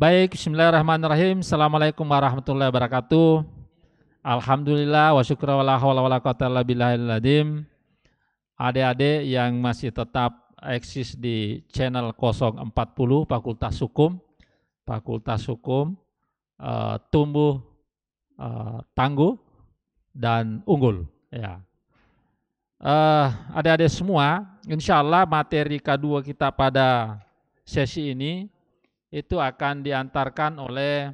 Baik, bismillahirrahmanirrahim. Assalamualaikum warahmatullahi wabarakatuh. Alhamdulillah wa syukur wa la hawla wa la quwata illa billahil adzim. Adik-adik yang masih tetap eksis di channel 040 Fakultas Hukum. Fakultas Hukum tumbuh tangguh dan unggul. Ya. Adik-adik semua, insya Allah materi K2 kita pada sesi ini itu akan diantarkan oleh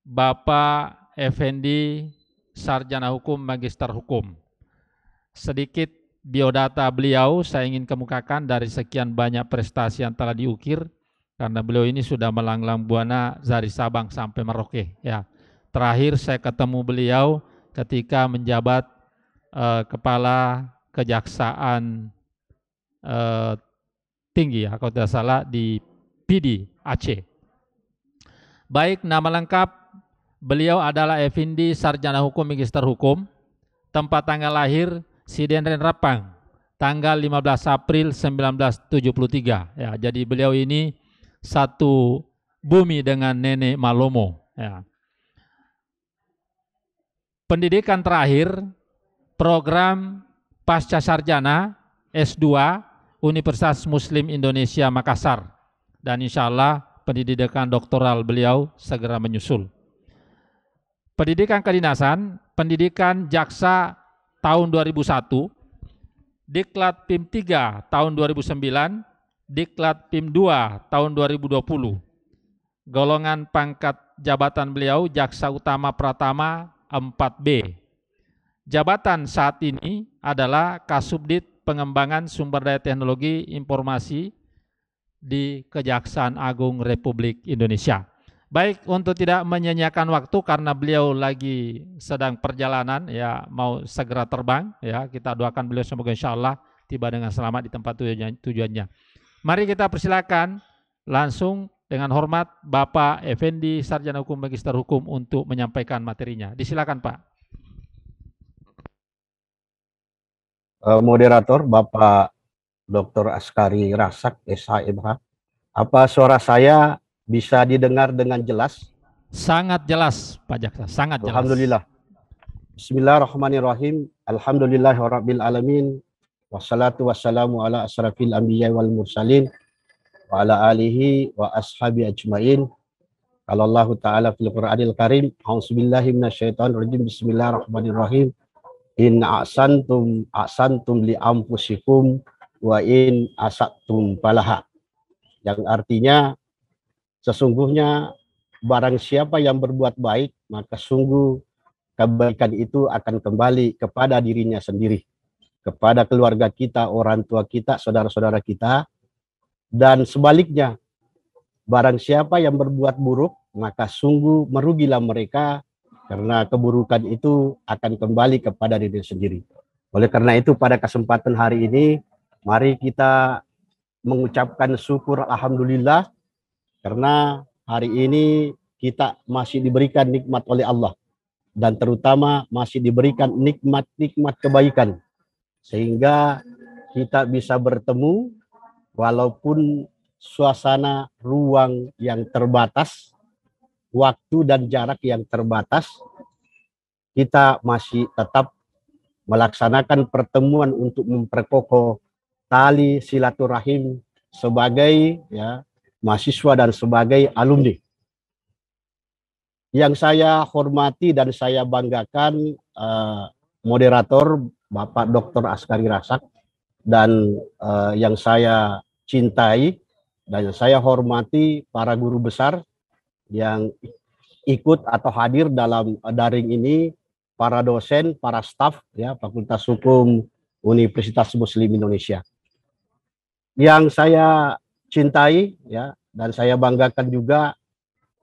Bapak Effendi, Sarjana Hukum, Magister Hukum. Sedikit biodata beliau saya ingin kemukakan dari sekian banyak prestasi yang telah diukir, karena beliau ini sudah melanglang buana dari Sabang sampai Merauke. Ya. Terakhir saya ketemu beliau ketika menjabat Kepala Kejaksaan Tinggi, kalau tidak salah di PD Aceh. Baik, nama lengkap beliau adalah Effendi, Sarjana Hukum, Magister Hukum. Tempat tanggal lahir Sidenren Rapang, tanggal 15 April 1973. Ya, jadi beliau ini satu bumi dengan Nenek Malomo. Ya. Pendidikan terakhir, program Pasca Sarjana S2 Universitas Muslim Indonesia Makassar. Dan insya Allah pendidikan doktoral beliau segera menyusul. Pendidikan kedinasan, pendidikan jaksa tahun 2001, Diklat PIM 3 tahun 2009, Diklat PIM 2 tahun 2020. Golongan pangkat jabatan beliau Jaksa Utama Pratama 4B. Jabatan saat ini adalah Kasubdit Pengembangan Sumber Daya Teknologi Informasi di Kejaksaan Agung Republik Indonesia. Baik, untuk tidak menyanyiakan waktu karena beliau lagi sedang perjalanan, ya mau segera terbang, ya kita doakan beliau semoga insya Allah tiba dengan selamat di tempat tujuannya. Mari kita persilakan langsung dengan hormat Bapak Effendi, Sarjana Hukum, Magister Hukum untuk menyampaikan materinya. Disilakan Pak. Moderator Bapak Dr. Askari Rasak, SHMH. Apa suara saya bisa didengar dengan jelas? Sangat jelas, Pak Jaksa, sangat jelas. Alhamdulillah. Bismillahirrahmanirrahim. Alhamdulillahirabbil alamin. Wassalatu wassalamu ala asrafil anbiya wal mursalin wa ala alihi wa ashabi ajmain. Qala Allah Ta'ala fil Qur'anil Karim, a'udzubillahi minasyaitonir rajim. Bismillahirrahmanirrahim. In ahsantum li anfusikum wa in asatum falaha. Yang artinya sesungguhnya barang siapa yang berbuat baik, maka sungguh kebaikan itu akan kembali kepada dirinya sendiri, kepada keluarga kita, orang tua kita, saudara-saudara kita. Dan sebaliknya, barang siapa yang berbuat buruk, maka sungguh merugilah mereka, karena keburukan itu akan kembali kepada diri sendiri. Oleh karena itu, pada kesempatan hari ini, mari kita mengucapkan syukur alhamdulillah, karena hari ini kita masih diberikan nikmat oleh Allah, dan terutama masih diberikan nikmat-nikmat kebaikan, sehingga kita bisa bertemu walaupun suasana ruang yang terbatas, waktu dan jarak yang terbatas, kita masih tetap melaksanakan pertemuan untuk memperkokoh tali silaturahim sebagai mahasiswa dan sebagai alumni. Yang saya hormati dan saya banggakan moderator Bapak Dr. Askari Rasak, dan yang saya cintai dan saya hormati para guru besar yang ikut atau hadir dalam daring ini, para dosen, para staf Fakultas Hukum Universitas Muslim Indonesia. Yang saya cintai dan saya banggakan juga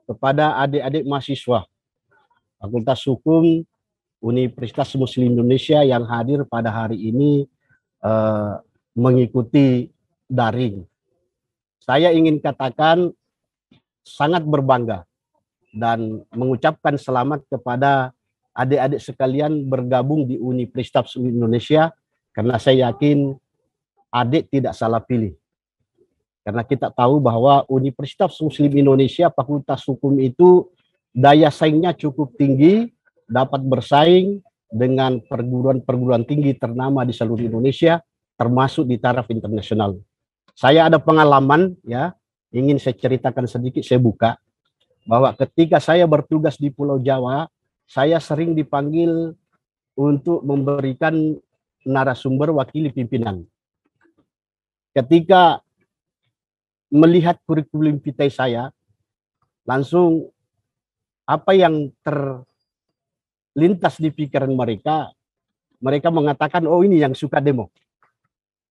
kepada adik-adik mahasiswa Fakultas Hukum Universitas Muslim Indonesia yang hadir pada hari ini mengikuti daring. Saya ingin katakan sangat berbangga dan mengucapkan selamat kepada adik-adik sekalian bergabung di Universitas Indonesia, karena saya yakin adik tidak salah pilih. Karena kita tahu bahwa Universitas Muslim Indonesia Fakultas Hukum itu daya saingnya cukup tinggi, dapat bersaing dengan perguruan-perguruan tinggi ternama di seluruh Indonesia, termasuk di taraf internasional. Saya ada pengalaman, ya, ingin saya ceritakan sedikit, saya buka, bahwa ketika saya bertugas di Pulau Jawa, saya sering dipanggil untuk memberikan narasumber wakili pimpinan. Ketika melihat kurikulum vitae saya, langsung apa yang terlintas di pikiran mereka, mereka mengatakan, oh ini yang suka demo.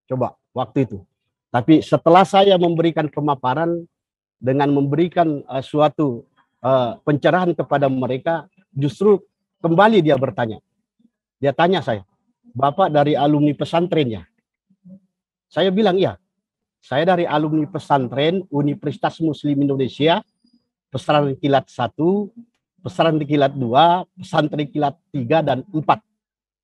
Coba, waktu itu. Tapi setelah saya memberikan pemaparan dengan memberikan suatu pencerahan kepada mereka, justru kembali dia bertanya. Dia tanya saya, Bapak dari alumni pesantren ya? Saya bilang, iya. Saya dari alumni pesantren Universitas Muslim Indonesia, pesantren kilat 1, pesantren kilat 2, pesantren kilat 3 dan 4.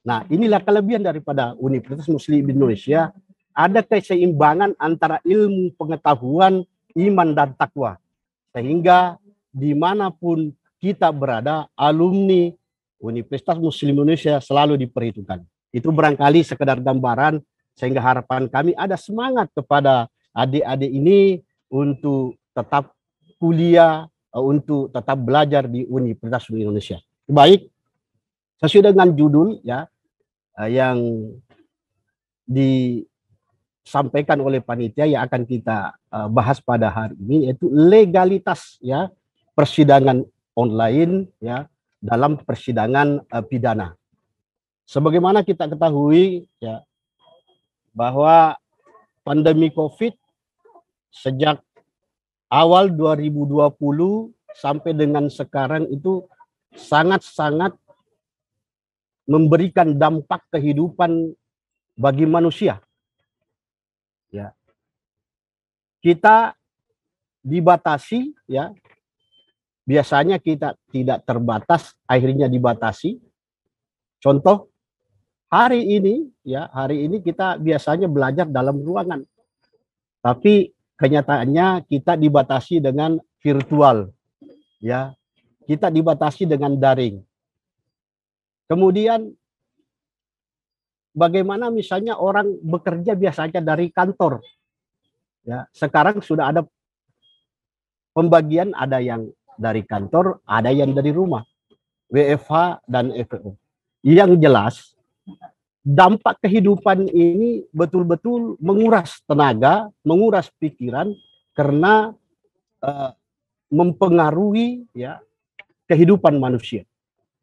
Nah, inilah kelebihan daripada Universitas Muslim Indonesia. Ada keseimbangan antara ilmu, pengetahuan, iman, dan takwa. Sehingga dimanapun kita berada, alumni Universitas Muslim Indonesia selalu diperhitungkan. Itu barangkali sekedar gambaran, sehingga harapan kami ada semangat kepada adik-adik ini untuk tetap kuliah, untuk tetap belajar di Universitas Indonesia. Baik, sesuai dengan judul ya yang disampaikan oleh panitia yang akan kita bahas pada hari ini, yaitu legalitas ya persidangan online ya dalam persidangan pidana. Sebagaimana kita ketahui ya bahwa pandemi COVID sejak awal 2020 sampai dengan sekarang itu sangat-sangat memberikan dampak kehidupan bagi manusia. Ya. Kita dibatasi ya. Biasanya kita tidak terbatas, akhirnya dibatasi. Contoh hari ini kita biasanya belajar dalam ruangan. Tapi kenyataannya kita dibatasi dengan virtual. Ya. Kita dibatasi dengan daring. Kemudian bagaimana misalnya orang bekerja biasanya dari kantor. Ya, sekarang sudah ada pembagian, ada yang dari kantor, ada yang dari rumah. WFH dan FO. Yang jelas dampak kehidupan ini betul-betul menguras tenaga, menguras pikiran karena mempengaruhi ya kehidupan manusia.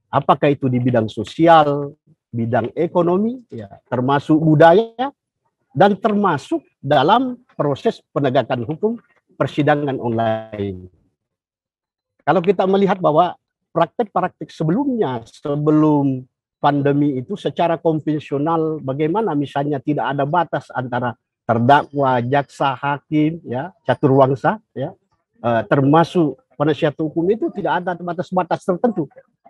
Apakah itu di bidang sosial, bidang ekonomi, ya, termasuk budaya, dan termasuk dalam proses penegakan hukum persidangan online. Kalau kita melihat bahwa praktek-praktek sebelumnya, sebelum pandemi itu secara konvensional, bagaimana misalnya tidak ada batas antara terdakwa, jaksa, hakim, ya, caturwangsa, ya, termasuk penasihat hukum itu tidak ada batas-batas tertentu.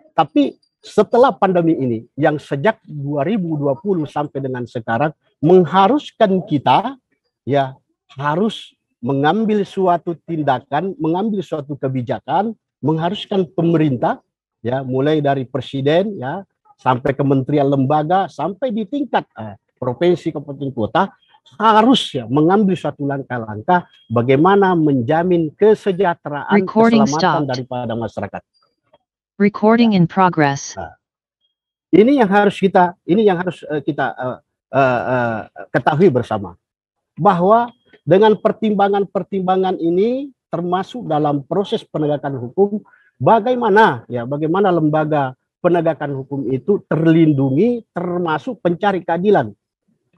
Tapi setelah pandemi ini, yang sejak 2020 sampai dengan sekarang, mengharuskan kita ya harus mengambil suatu tindakan, mengambil suatu kebijakan, mengharuskan pemerintah ya mulai dari presiden ya sampai kementerian lembaga sampai di tingkat provinsi kabupaten kota harus ya mengambil suatu langkah-langkah bagaimana menjamin kesejahteraan keselamatan daripada masyarakat. Recording in progress. Nah, ini yang harus kita ketahui bersama bahwa dengan pertimbangan-pertimbangan ini termasuk dalam proses penegakan hukum bagaimana lembaga penegakan hukum itu terlindungi termasuk pencari keadilan.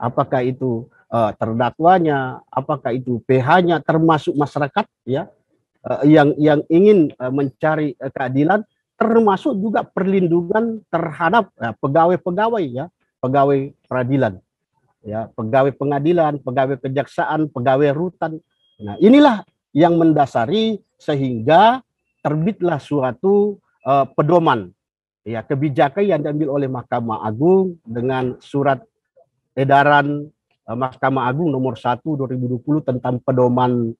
Apakah itu terdakwanya, apakah itu PH-nya, termasuk masyarakat ya yang ingin mencari keadilan, termasuk juga perlindungan terhadap pegawai-pegawai ya, pegawai peradilan ya, pegawai pengadilan, pegawai kejaksaan, pegawai rutan. Nah, inilah yang mendasari sehingga terbitlah suatu pedoman ya kebijakan yang diambil oleh Mahkamah Agung dengan surat edaran Mahkamah Agung nomor 1 2020 tentang pedoman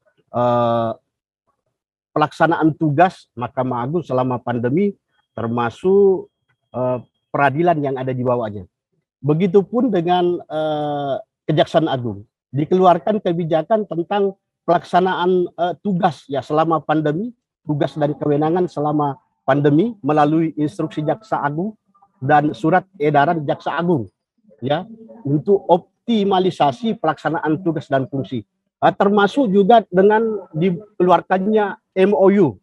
pelaksanaan tugas Mahkamah Agung selama pandemi, termasuk peradilan yang ada di bawahnya. Begitupun dengan Kejaksaan Agung, dikeluarkan kebijakan tentang pelaksanaan tugas ya selama pandemi, tugas dan kewenangan selama pandemi melalui instruksi Jaksa Agung dan surat edaran Jaksa Agung ya untuk optimalisasi pelaksanaan tugas dan fungsi. Termasuk juga dengan dikeluarkannya MOU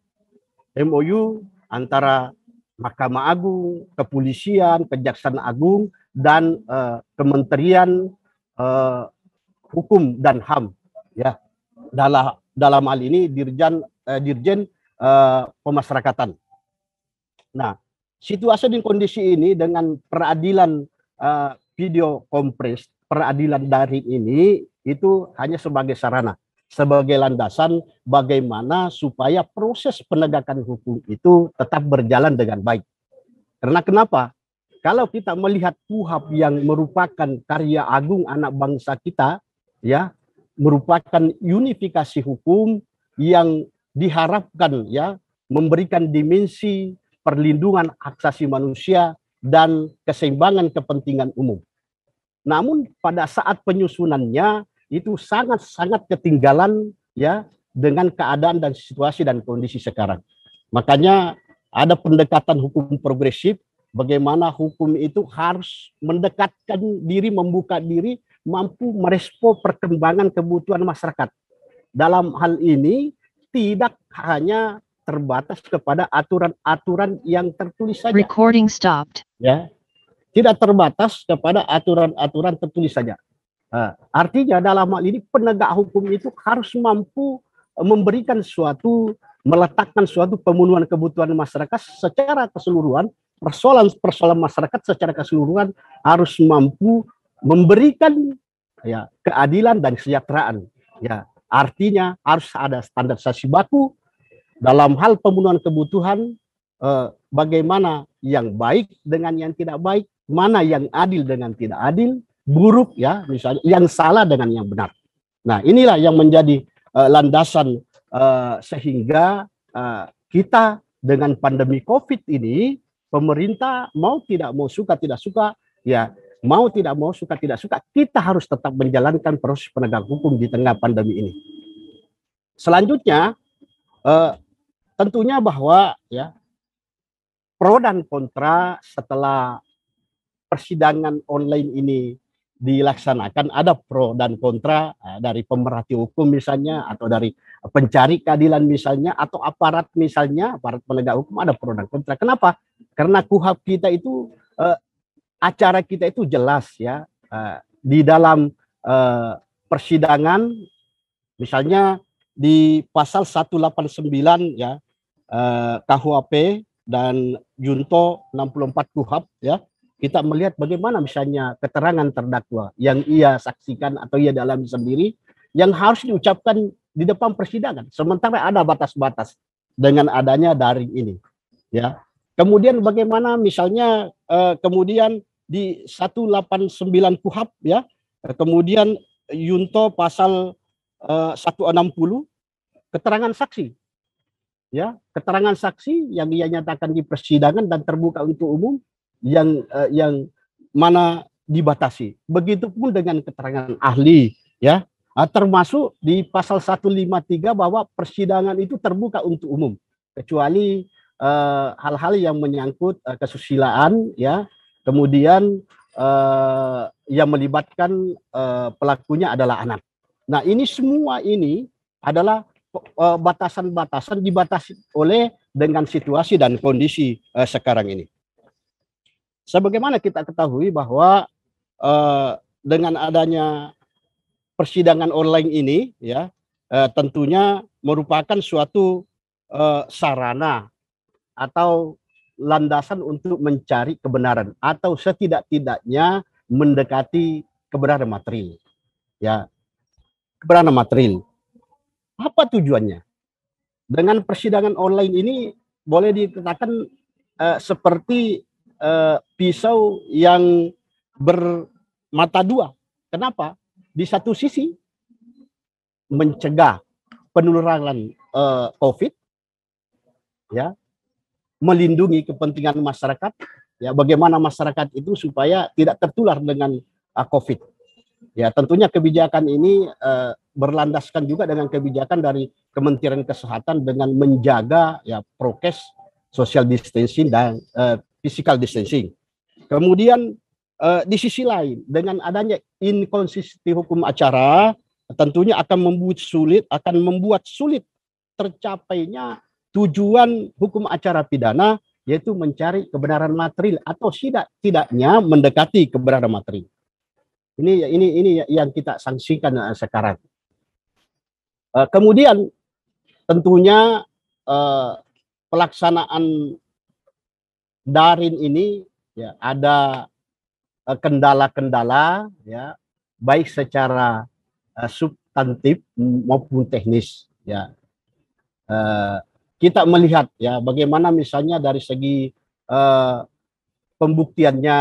antara Mahkamah Agung, Kepolisian, Kejaksaan Agung, dan Kementerian Hukum dan HAM ya dalam hal ini Dirjen Pemasyarakatan. Nah, situasi dan kondisi ini dengan peradilan video kompres, peradilan daring ini itu hanya sebagai sarana, sebagai landasan bagaimana supaya proses penegakan hukum itu tetap berjalan dengan baik. Karena kenapa? Kalau kita melihat KUHP yang merupakan karya agung anak bangsa kita, ya, merupakan unifikasi hukum yang diharapkan ya memberikan dimensi perlindungan hak asasi manusia dan keseimbangan kepentingan umum. Namun pada saat penyusunannya itu sangat-sangat ketinggalan ya dengan keadaan dan situasi dan kondisi sekarang. Makanya ada pendekatan hukum progresif, bagaimana hukum itu harus mendekatkan diri, membuka diri, mampu merespon perkembangan kebutuhan masyarakat. Dalam hal ini tidak hanya terbatas kepada aturan-aturan yang tertulis saja. Recording stopped. Ya, tidak terbatas kepada aturan-aturan tertulis saja. Artinya dalam hal ini penegak hukum itu harus mampu memberikan meletakkan suatu pemenuhan kebutuhan masyarakat secara keseluruhan, persoalan masyarakat secara keseluruhan harus mampu memberikan ya keadilan dan kesejahteraan. Ya, artinya harus ada standarisasi baku dalam hal pemenuhan kebutuhan, bagaimana yang baik dengan yang tidak baik, mana yang adil dengan tidak adil, buruk ya misalnya, yang salah dengan yang benar. Nah, inilah yang menjadi landasan sehingga kita dengan pandemi COVID ini, pemerintah mau tidak mau, suka tidak suka, ya mau tidak mau, suka tidak suka, kita harus tetap menjalankan proses penegakan hukum di tengah pandemi ini. Selanjutnya, tentunya bahwa ya pro dan kontra setelah persidangan online ini dilaksanakan, ada pro dan kontra dari pemerhati hukum misalnya, atau dari pencari keadilan misalnya, atau aparat misalnya, aparat penegak hukum, ada pro dan kontra. Kenapa? Karena KUHP kita itu, acara kita itu jelas ya, di dalam persidangan misalnya di pasal 189 ya KUHP dan Junto 64 KUHP ya, kita melihat bagaimana misalnya keterangan terdakwa yang ia saksikan atau ia dalami sendiri yang harus diucapkan di depan persidangan, sementara ada batas-batas dengan adanya daring ini ya. Kemudian bagaimana misalnya kemudian di 189 KUHP ya, kemudian Junto pasal 160 keterangan saksi ya, keterangan saksi yang ia nyatakan di persidangan dan terbuka untuk umum yang mana dibatasi. Begitupun dengan keterangan ahli ya, termasuk di pasal 153 bahwa persidangan itu terbuka untuk umum kecuali hal-hal yang menyangkut kesusilaan ya, kemudian yang melibatkan pelakunya adalah anak. Nah, ini semua ini adalah batasan-batasan dibatasi oleh dengan situasi dan kondisi sekarang ini. Sebagaimana kita ketahui bahwa dengan adanya persidangan online ini ya, tentunya merupakan suatu sarana atau landasan untuk mencari kebenaran atau setidak-tidaknya mendekati kebenaran material. Ya, kebenaran material. Apa tujuannya? Dengan persidangan online ini boleh dikatakan seperti pisau yang bermata dua. Kenapa? di satu sisi mencegah penularan COVID, ya, melindungi kepentingan masyarakat, ya, bagaimana masyarakat itu supaya tidak tertular dengan COVID. Ya, tentunya kebijakan ini berlandaskan juga dengan kebijakan dari Kementerian Kesehatan dengan menjaga ya prokes, social distancing dan physical distancing. Kemudian di sisi lain dengan adanya inkonsistensi hukum acara tentunya akan membuat sulit tercapainya tujuan hukum acara pidana, yaitu mencari kebenaran material atau tidaknya mendekati kebenaran material. Ini yang kita sanksikan sekarang. Kemudian tentunya pelaksanaan daring ini ya ada kendala-kendala ya, baik secara substantif maupun teknis ya. Kita melihat ya bagaimana misalnya dari segi pembuktiannya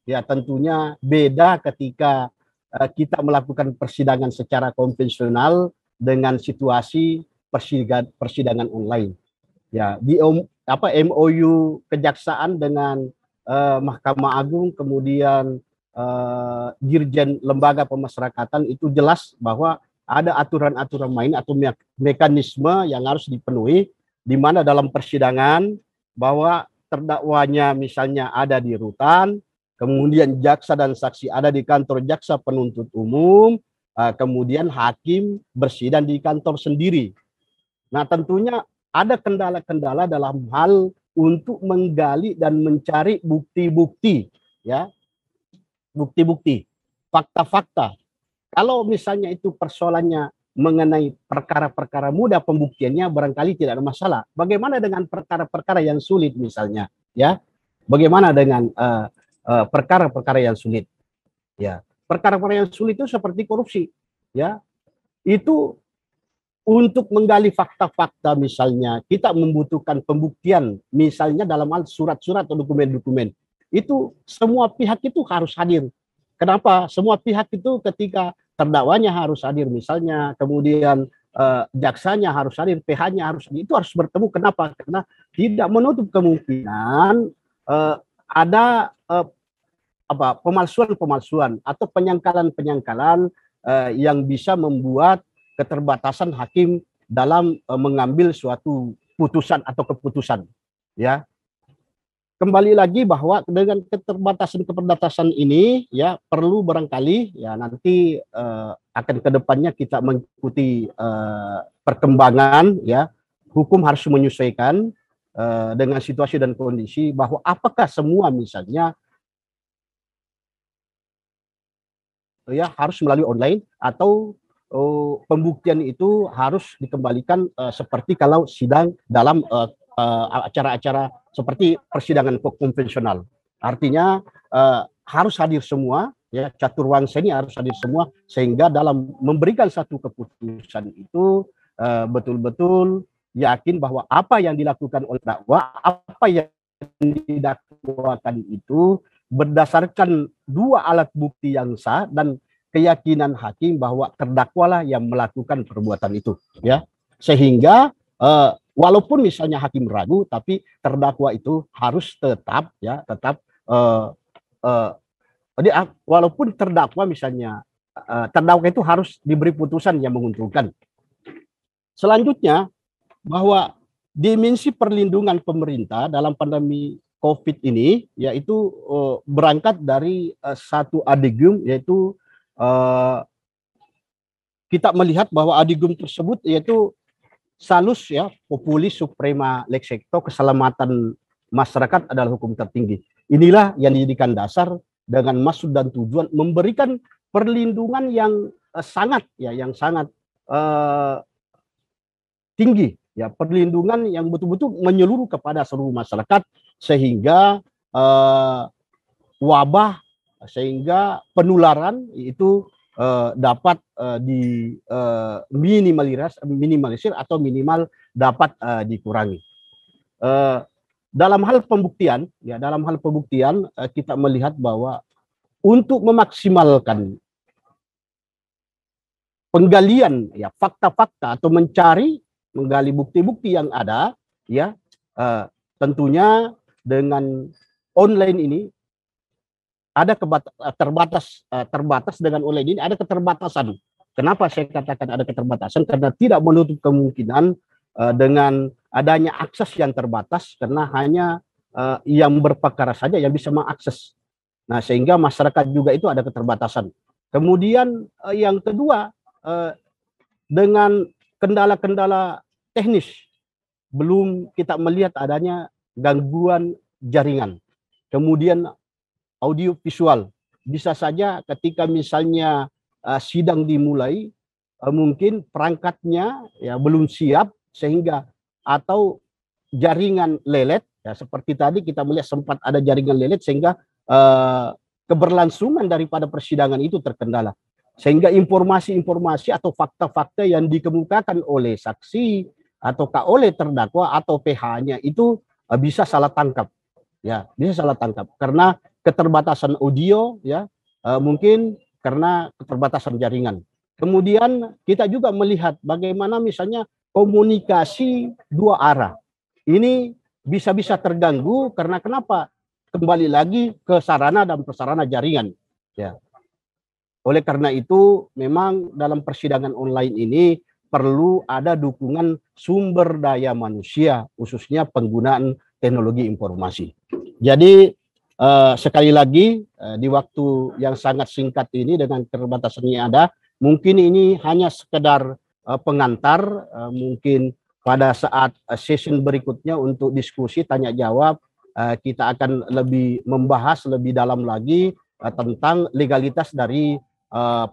ya, tentunya beda ketika kita melakukan persidangan secara konvensional dengan situasi persidangan online. Ya, di MOU kejaksaan dengan Mahkamah Agung, kemudian Dirjen Lembaga Pemasyarakatan itu jelas bahwa ada aturan-aturan main atau mekanisme yang harus dipenuhi, di mana dalam persidangan bahwa terdakwanya misalnya ada di rutan, kemudian jaksa dan saksi ada di kantor jaksa penuntut umum, kemudian hakim bersidang di kantor sendiri. Nah, tentunya ada kendala-kendala dalam hal untuk menggali dan mencari bukti-bukti, ya, bukti-bukti, fakta-fakta. Kalau misalnya itu persoalannya mengenai perkara-perkara mudah pembuktiannya barangkali tidak ada masalah. Bagaimana dengan perkara-perkara yang sulit misalnya, ya? Bagaimana dengan perkara-perkara yang sulit? Ya, perkara-perkara yang sulit itu seperti korupsi, ya. Itu untuk menggali fakta-fakta misalnya kita membutuhkan pembuktian misalnya dalam hal surat-surat atau dokumen-dokumen. Itu semua pihak itu harus hadir. Kenapa? Semua pihak itu ketika terdakwanya harus hadir misalnya, kemudian jaksanya harus hadir, PH-nya harus hadir, itu harus bertemu. Kenapa? Karena tidak menutup kemungkinan ada pemalsuan-pemalsuan atau penyangkalan-penyangkalan yang bisa membuat keterbatasan hakim dalam mengambil suatu putusan atau keputusan, ya. Kembali lagi bahwa dengan keterbatasan ini ya perlu barangkali ya nanti akan kedepannya kita mengikuti perkembangan ya, hukum harus menyesuaikan dengan situasi dan kondisi, bahwa apakah semua misalnya ya harus melalui online atau pembuktian itu harus dikembalikan seperti kalau sidang dalam acara-acara seperti persidangan konvensional. Artinya harus hadir semua, ya, caturwangsa ini harus hadir semua, sehingga dalam memberikan satu keputusan itu betul-betul yakin bahwa apa yang dilakukan oleh dakwa, apa yang didakwakan itu berdasarkan dua alat bukti yang sah dan keyakinan hakim bahwa terdakwalah yang melakukan perbuatan itu, ya. Sehingga walaupun misalnya hakim ragu, tapi terdakwa itu harus tetap walaupun terdakwa misalnya terdakwa itu harus diberi putusan yang menguntungkan. Selanjutnya, bahwa dimensi perlindungan pemerintah dalam pandemi COVID ini yaitu berangkat dari satu adigium, yaitu kita melihat bahwa adigium tersebut yaitu salus ya, populis suprema lex secto, keselamatan masyarakat adalah hukum tertinggi. Inilah yang dijadikan dasar dengan maksud dan tujuan memberikan perlindungan yang sangat tinggi ya, perlindungan yang betul-betul menyeluruh kepada seluruh masyarakat, sehingga wabah, sehingga penularan itu dapat minimalisir atau minimal dapat dikurangi. Dalam hal pembuktian, kita melihat bahwa untuk memaksimalkan penggalian ya fakta-fakta atau menggali bukti-bukti yang ada ya, tentunya dengan online ini ada terbatas dengan online ini ada keterbatasan. Kenapa saya katakan ada keterbatasan? Karena tidak menutup kemungkinan dengan adanya akses yang terbatas, karena hanya yang berpakara saja yang bisa mengakses. Nah, sehingga masyarakat juga itu ada keterbatasan. Kemudian yang kedua, dengan kendala-kendala teknis, belum kita melihat adanya gangguan jaringan. Kemudian audio visual, bisa saja ketika misalnya sidang dimulai, mungkin perangkatnya ya belum siap, sehingga atau jaringan lelet ya, seperti tadi kita melihat sempat ada jaringan lelet sehingga keberlangsungan daripada persidangan itu terkendala, sehingga informasi-informasi atau fakta-fakta yang dikemukakan oleh saksi ataukah oleh terdakwa atau PH-nya itu bisa salah tangkap ya, bisa salah tangkap karena keterbatasan audio ya, mungkin karena keterbatasan jaringan. Kemudian kita juga melihat bagaimana misalnya komunikasi dua arah ini bisa terganggu karena kenapa? Kembali lagi ke sarana dan prasarana jaringan ya. Oleh karena itu memang dalam persidangan online ini perlu ada dukungan sumber daya manusia, khususnya penggunaan teknologi informasi. Jadi sekali lagi di waktu yang sangat singkat ini dengan keterbatasannya ada, mungkin ini hanya sekedar pengantar, mungkin pada saat session berikutnya untuk diskusi tanya jawab kita akan lebih membahas lebih dalam lagi tentang legalitas dari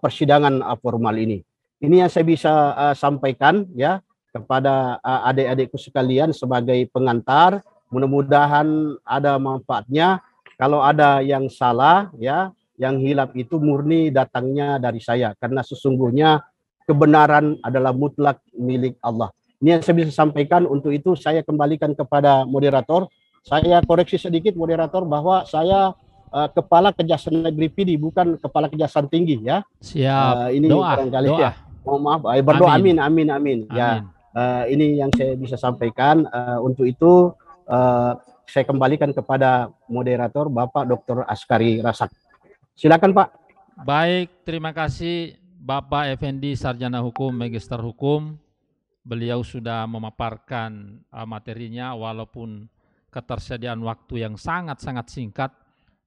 persidangan formal ini. Ini yang saya bisa sampaikan ya kepada adik-adikku sekalian sebagai pengantar. Mudah-mudahan ada manfaatnya. Kalau ada yang salah ya, yang hilaf itu murni datangnya dari saya, karena sesungguhnya kebenaran adalah mutlak milik Allah. Ini yang saya bisa sampaikan. Untuk itu saya kembalikan kepada moderator. Saya koreksi sedikit moderator bahwa saya kepala Kejaksaan Negeri PD, bukan kepala Kejaksaan Tinggi ya. Siap. Ini Doa. barangkali ya. Mohon maaf. Berdoa amin. Ya. Ini yang saya bisa sampaikan. Untuk itu saya kembalikan kepada moderator Bapak Dr. Askari Rasak. Silakan Pak. Baik, terima kasih Bapak Effendi Sarjana Hukum, Magister Hukum. Beliau sudah memaparkan materinya walaupun ketersediaan waktu yang sangat-sangat singkat,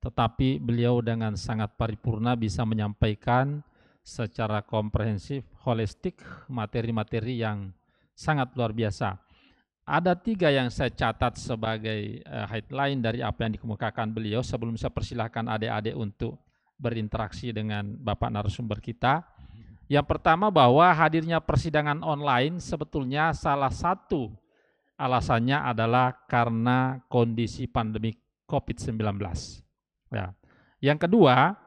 tetapi beliau dengan sangat paripurna bisa menyampaikan secara komprehensif, holistik, materi-materi yang sangat luar biasa. Ada 3 yang saya catat sebagai headline dari apa yang dikemukakan beliau sebelum saya persilahkan adik-adik untuk berinteraksi dengan Bapak narasumber kita. Yang pertama, bahwa hadirnya persidangan online sebetulnya salah satu alasannya adalah karena kondisi pandemi COVID-19. Ya. Yang kedua,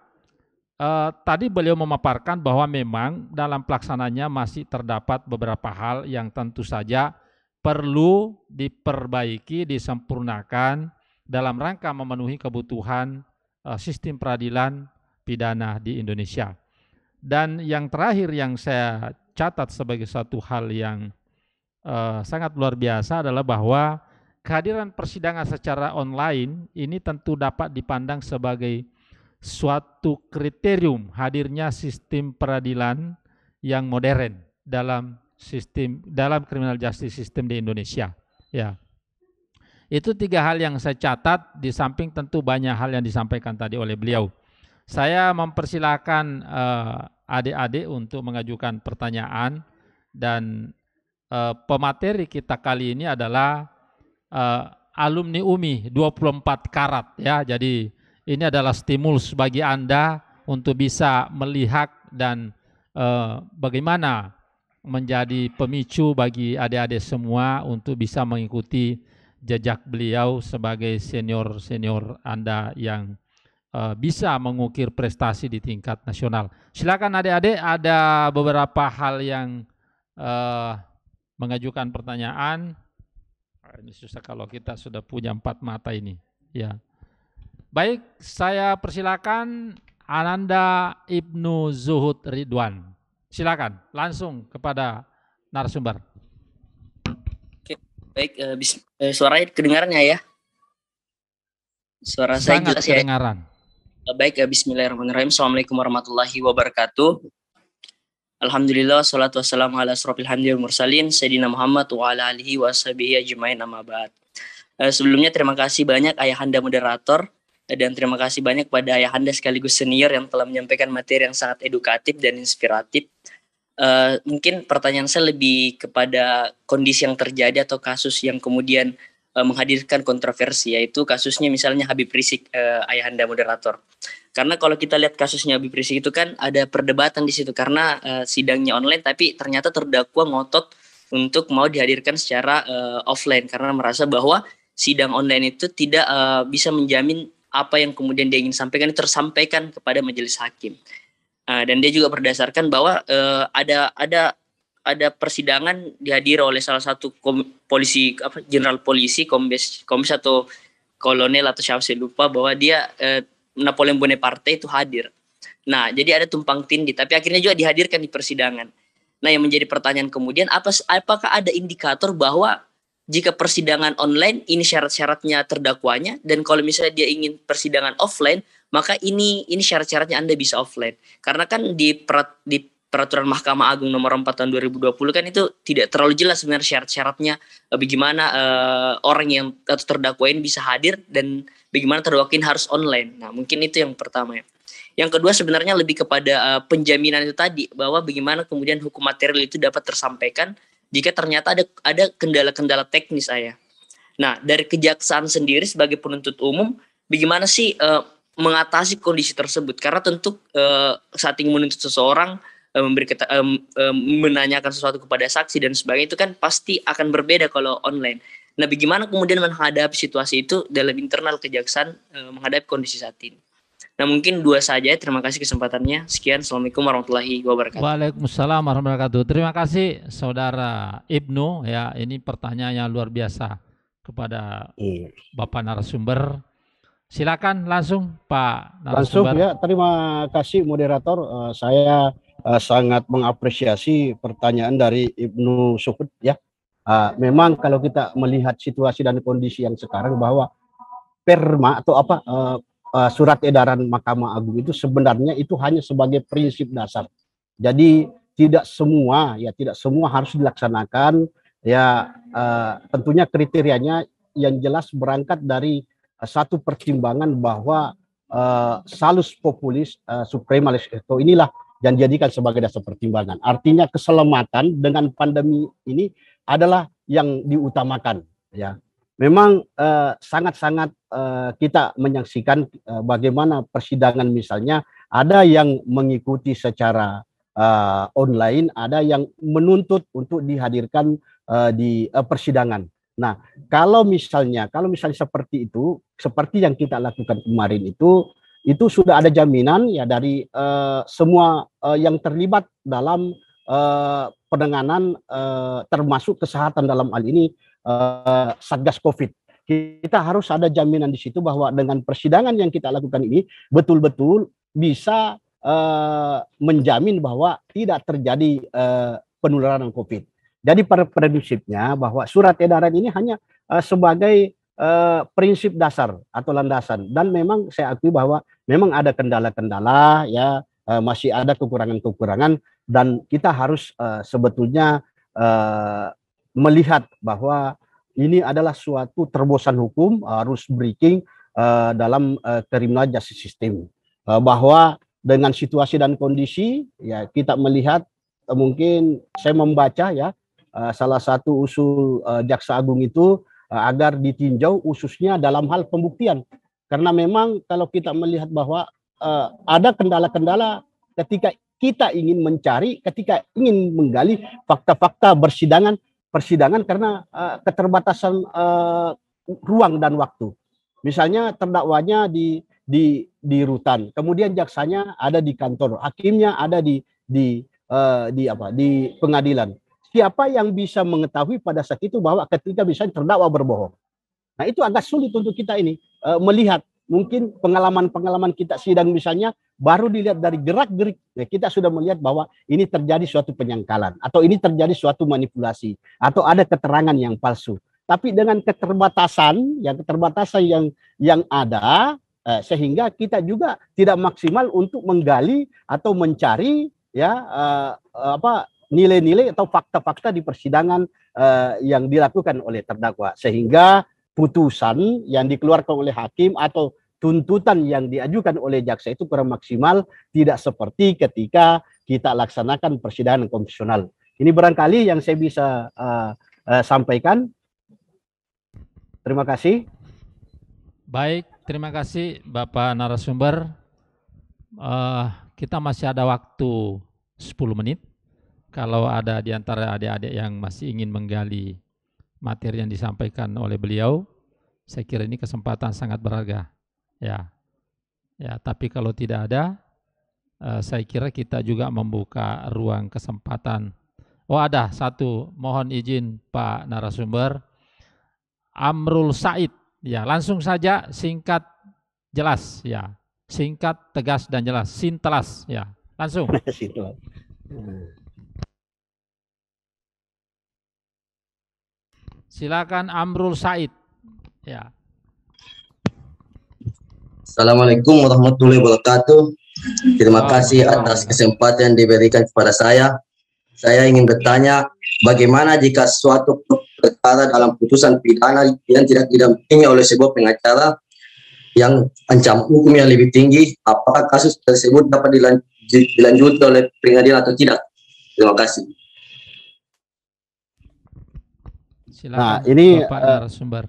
tadi beliau memaparkan bahwa memang dalam pelaksananya masih terdapat beberapa hal yang tentu saja perlu diperbaiki, disempurnakan dalam rangka memenuhi kebutuhan sistem peradilan pidana di Indonesia. Dan yang terakhir yang saya catat sebagai satu hal yang sangat luar biasa adalah bahwa kehadiran persidangan secara online ini tentu dapat dipandang sebagai suatu kriterium hadirnya sistem peradilan yang modern dalam criminal justice system di Indonesia. Ya, itu 3 hal yang saya catat, di samping tentu banyak hal yang disampaikan tadi oleh beliau. Saya mempersilahkan adik-adik untuk mengajukan pertanyaan, dan pemateri kita kali ini adalah alumni UMI 24 karat ya. Jadi ini adalah stimulus bagi Anda untuk bisa melihat dan bagaimana menjadi pemicu bagi adik-adik semua untuk bisa mengikuti jejak beliau sebagai senior-senior Anda yang bisa mengukir prestasi di tingkat nasional. Silakan adik-adik, ada beberapa hal yang mengajukan pertanyaan. Ini susah kalau kita sudah punya 4 mata ini. Ya. Baik, saya persilakan Ananda Ibnu Zuhud Ridwan. Silakan langsung kepada narasumber. Oke, baik, suaranya kedengarannya ya? Suara saya Sangat jelas ya? kedengaran. Baik, bismillahirrahmanirrahim. Assalamualaikum warahmatullahi wabarakatuh. Alhamdulillah, salatu wassalamu ala asrofil hamdi wal mursalin, Sayyidina Muhammad wa ala alihi wa sahbihi ajma'in amma ba'd. Sebelumnya terima kasih banyak Ayahanda moderator, dan terima kasih banyak pada Ayahanda sekaligus senior yang telah menyampaikan materi yang sangat edukatif dan inspiratif. Mungkin pertanyaan saya lebih kepada kondisi yang terjadi atau kasus yang kemudian menghadirkan kontroversi, yaitu kasusnya misalnya Habib Rizik, Ayahanda moderator. Karena kalau kita lihat kasusnya Habib Rizik itu kan ada perdebatan di situ karena sidangnya online, tapi ternyata terdakwa ngotot untuk mau dihadirkan secara offline karena merasa bahwa sidang online itu tidak bisa menjamin apa yang kemudian dia ingin sampaikan itu tersampaikan kepada majelis hakim. Dan dia juga berdasarkan bahwa ada persidangan dihadiri oleh salah satu polisi, jenderal polisi, kombes atau kolonel atau siapa saya lupa, bahwa dia Napoleon Bonaparte itu hadir. Nah, jadi ada tumpang tindih, tapi akhirnya juga dihadirkan di persidangan. Nah, yang menjadi pertanyaan kemudian, apakah ada indikator bahwa jika persidangan online ini syarat-syaratnya terdakwanya, dan kalau misalnya dia ingin persidangan offline, maka ini syarat-syaratnya Anda bisa offline. Karena kan di Peraturan Mahkamah Agung nomor 4 tahun 2020 kan itu tidak terlalu jelas sebenarnya syarat-syaratnya bagaimana orang yang atau terdakwa ini bisa hadir dan bagaimana terdakwa ini harus online. Nah, mungkin itu yang pertama ya. Yang kedua sebenarnya lebih kepada penjaminan itu tadi, bahwa bagaimana kemudian hukum material itu dapat tersampaikan jika ternyata ada kendala-kendala teknis saya. Nah, dari kejaksaan sendiri sebagai penuntut umum, bagaimana sih mengatasi kondisi tersebut? Karena tentu saat ingin menuntut seseorang, menanyakan sesuatu kepada saksi dan sebagainya, itu kan pasti akan berbeda kalau online. Nah, bagaimana kemudian menghadapi situasi itu dalam internal kejaksaan menghadapi kondisi saat ini? Nah, mungkin dua saja. Terima kasih kesempatannya. Sekian. Assalamualaikum warahmatullahi wabarakatuh. Waalaikumsalam warahmatullahi wabarakatuh. Terima kasih Saudara Ibnu. Ya, ini pertanyaan yang luar biasa kepada Bapak narasumber. Silakan langsung Pak narasumber. Langsung ya. Terima kasih moderator. Saya sangat mengapresiasi pertanyaan dari Ibnu Suhud ya. Memang kalau kita melihat situasi dan kondisi yang sekarang, bahwa perma atau surat edaran Mahkamah Agung itu sebenarnya itu hanya sebagai prinsip dasar. Jadi tidak semua harus dilaksanakan ya. Tentunya kriterianya yang jelas berangkat dari satu pertimbangan bahwa salus populis suprema lex esto inilah yang dijadikan sebagai dasar pertimbangan. Artinya keselamatan dengan pandemi ini adalah yang diutamakan ya. Memang sangat-sangat kita menyaksikan bagaimana persidangan misalnya ada yang mengikuti secara online, ada yang menuntut untuk dihadirkan di persidangan. Nah, kalau misalnya seperti itu, seperti yang kita lakukan kemarin itu sudah ada jaminan ya dari semua yang terlibat dalam penanganan termasuk kesehatan dalam hal ini Satgas Covid. Kita harus ada jaminan di situ bahwa dengan persidangan yang kita lakukan ini betul-betul bisa menjamin bahwa tidak terjadi penularan Covid. Jadi pada prinsipnya bahwa surat edaran ini hanya sebagai prinsip dasar atau landasan, dan memang saya akui bahwa memang ada kendala-kendala ya, masih ada kekurangan-kekurangan, dan kita harus sebetulnya melihat bahwa ini adalah suatu terobosan hukum, harus breaking dalam criminal justice system, bahwa dengan situasi dan kondisi ya kita melihat mungkin saya membaca ya salah satu usul Jaksa Agung itu agar ditinjau khususnya dalam hal pembuktian, karena memang kalau kita melihat bahwa ada kendala-kendala ketika kita ingin mencari, ketika ingin menggali fakta-fakta persidangan karena keterbatasan ruang dan waktu. Misalnya terdakwanya di rutan, kemudian jaksanya ada di kantor, hakimnya ada di pengadilan. Siapa yang bisa mengetahui pada saat itu bahwa ketika misalnya terdakwa berbohong? Nah, itu agak sulit untuk kita ini melihat mungkin pengalaman-pengalaman kita sidang misalnya baru dilihat dari gerak-gerik, kita sudah melihat bahwa ini terjadi suatu penyangkalan atau ini terjadi suatu manipulasi atau ada keterangan yang palsu. Tapi dengan keterbatasan yang ada, sehingga kita juga tidak maksimal untuk menggali atau mencari nilai-nilai atau fakta-fakta di persidangan yang dilakukan oleh terdakwa, sehingga putusan yang dikeluarkan oleh hakim atau tuntutan yang diajukan oleh jaksa itu kurang maksimal, tidak seperti ketika kita laksanakan persidangan konvensional. Ini barangkali yang saya bisa sampaikan. Terima kasih. Baik, terima kasih Bapak narasumber. Kita masih ada waktu 10 menit. Kalau ada di antara adik-adik yang masih ingin menggali materi yang disampaikan oleh beliau, saya kira ini kesempatan sangat berharga. Ya, tapi kalau tidak ada, saya kira kita juga membuka ruang kesempatan. Oh, ada satu, mohon izin Pak narasumber, Amrul Said. Ya, langsung saja, singkat, jelas. Ya, singkat, tegas dan jelas. Sintelas. Ya, langsung. Silakan Amrul Said. Ya. Assalamualaikum warahmatullahi wabarakatuh. Terima kasih atas kesempatan yang diberikan kepada saya. Saya ingin bertanya, bagaimana jika suatu perkara dalam putusan pidana yang tidak didampingi oleh sebuah pengacara yang ancam hukum yang lebih tinggi, apakah kasus tersebut dapat dilanjutkan oleh pengadilan atau tidak? Terima kasih. Silakan, nah, ini Bapak narasumber.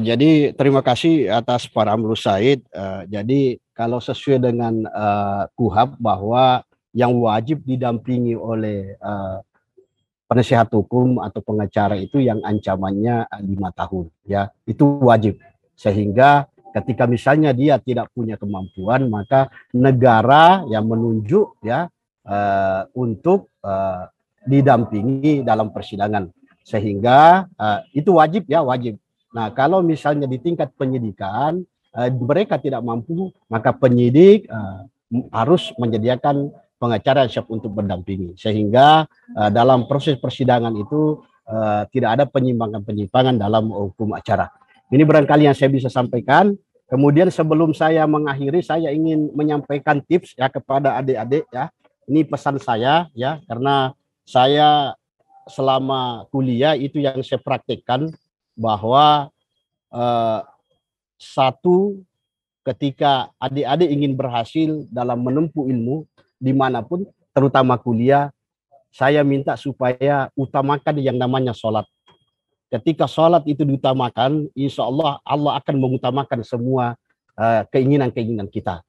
Jadi terima kasih atas Pak Amrul Said. Jadi kalau sesuai dengan KUHAP bahwa yang wajib didampingi oleh penasihat hukum atau pengacara itu yang ancamannya 5 tahun, ya itu wajib. Sehingga ketika misalnya dia tidak punya kemampuan, maka negara yang menunjuk ya untuk didampingi dalam persidangan, sehingga itu wajib ya, wajib. Nah, kalau misalnya di tingkat penyidikan mereka tidak mampu, maka penyidik harus menyediakan pengacara yang siap untuk mendampingi, sehingga dalam proses persidangan itu tidak ada penyimpangan-penyimpangan dalam hukum acara. Ini barangkali yang saya bisa sampaikan. Kemudian sebelum saya mengakhiri, saya ingin menyampaikan tips ya kepada adik-adik ya. Ini pesan saya ya, karena saya selama kuliah itu yang saya praktekkan, bahwa satu, ketika adik-adik ingin berhasil dalam menempuh ilmu dimanapun, terutama kuliah, saya minta supaya utamakan yang namanya sholat. Ketika sholat itu diutamakan, insya Allah Allah akan mengutamakan semua keinginan-keinginan kita.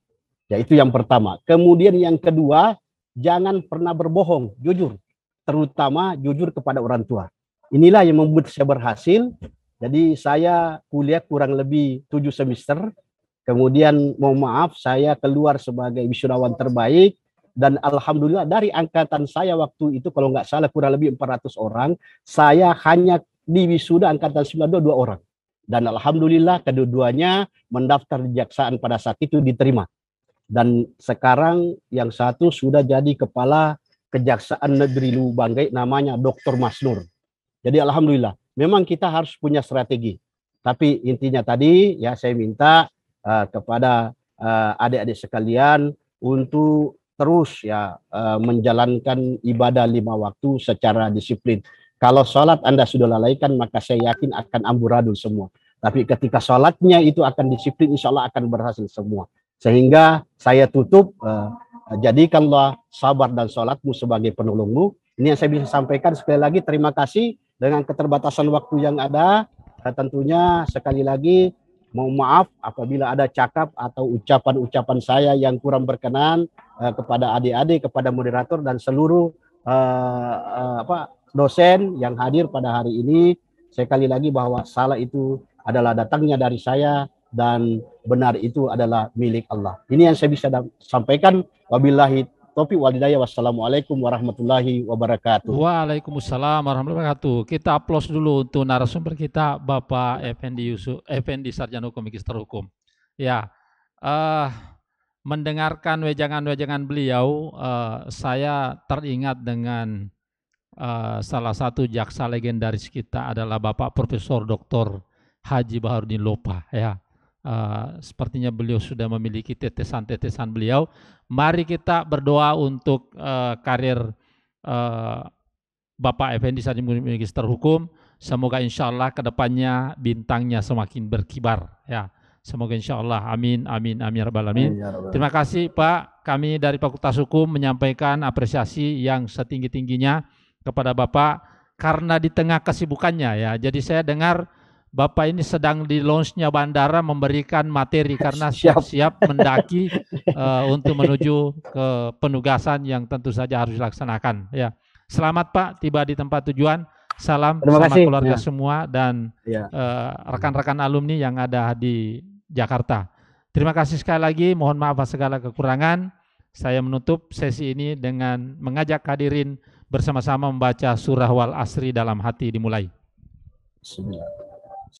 Ya, itu yang pertama. Kemudian yang kedua, jangan pernah berbohong, jujur. Terutama jujur kepada orang tua. Inilah yang membuat saya berhasil. Jadi saya kuliah kurang lebih 7 semester. Kemudian mohon maaf, saya keluar sebagai wisudawan terbaik. Dan alhamdulillah dari angkatan saya waktu itu, kalau nggak salah kurang lebih 400 orang, saya hanya di wisuda angkatan 92 2 orang. Dan alhamdulillah kedua-duanya mendaftar di Kejaksaan pada saat itu diterima. Dan sekarang yang satu sudah jadi kepala Kejaksaan Negeri Lubanggai, namanya Dr. Masnur. Jadi alhamdulillah, memang kita harus punya strategi. Tapi intinya tadi ya, saya minta kepada adik-adik sekalian untuk terus ya menjalankan ibadah 5 waktu secara disiplin. Kalau sholat Anda sudah lalaikan, maka saya yakin akan amburadul semua. Tapi ketika sholatnya itu akan disiplin, insya Allah akan berhasil semua. Sehingga saya tutup, jadikanlah sabar dan sholatmu sebagai penolongmu. Ini yang saya bisa sampaikan. Sekali lagi terima kasih. Dengan keterbatasan waktu yang ada, tentunya sekali lagi mohon maaf apabila ada cakap atau ucapan-ucapan saya yang kurang berkenan kepada adik-adik, kepada moderator dan seluruh dosen yang hadir pada hari ini. Sekali lagi bahwa salah itu adalah datangnya dari saya dan benar itu adalah milik Allah. Ini yang saya bisa sampaikan. Wabillahi taufiq wal hidayah. Wassalamualaikum warahmatullahi wabarakatuh. Waalaikumsalam warahmatullahi wabarakatuh. Kita aplaus dulu untuk narasumber kita, Bapak Effendi Sarjana Hukum Magister Hukum. Ya, mendengarkan wejangan-wejangan beliau, saya teringat dengan salah satu jaksa legendaris kita adalah Bapak Profesor Dr. Haji Baharudin Lopa. Ya, sepertinya beliau sudah memiliki tetesan-tetesan beliau. Mari kita berdoa untuk karir Bapak Effendi Sadim Magister Hukum. Semoga insya Allah kedepannya bintangnya semakin berkibar. Ya, semoga insya Allah. Amin, amin, amin, rabbal alamin. Terima kasih Pak. Kami dari Fakultas Hukum menyampaikan apresiasi yang setinggi-tingginya kepada Bapak karena di tengah kesibukannya ya. Jadi saya dengar Bapak ini sedang di launch-nya bandara memberikan materi karena siap-siap mendaki untuk menuju ke penugasan yang tentu saja harus dilaksanakan. Ya, selamat Pak tiba di tempat tujuan. Salam sama keluarga semua dan rekan-rekan alumni yang ada di Jakarta. Terima kasih sekali lagi. Mohon maaf atas segala kekurangan. Saya menutup sesi ini dengan mengajak hadirin bersama-sama membaca surah Wal Asri dalam hati dimulai. Bismillah.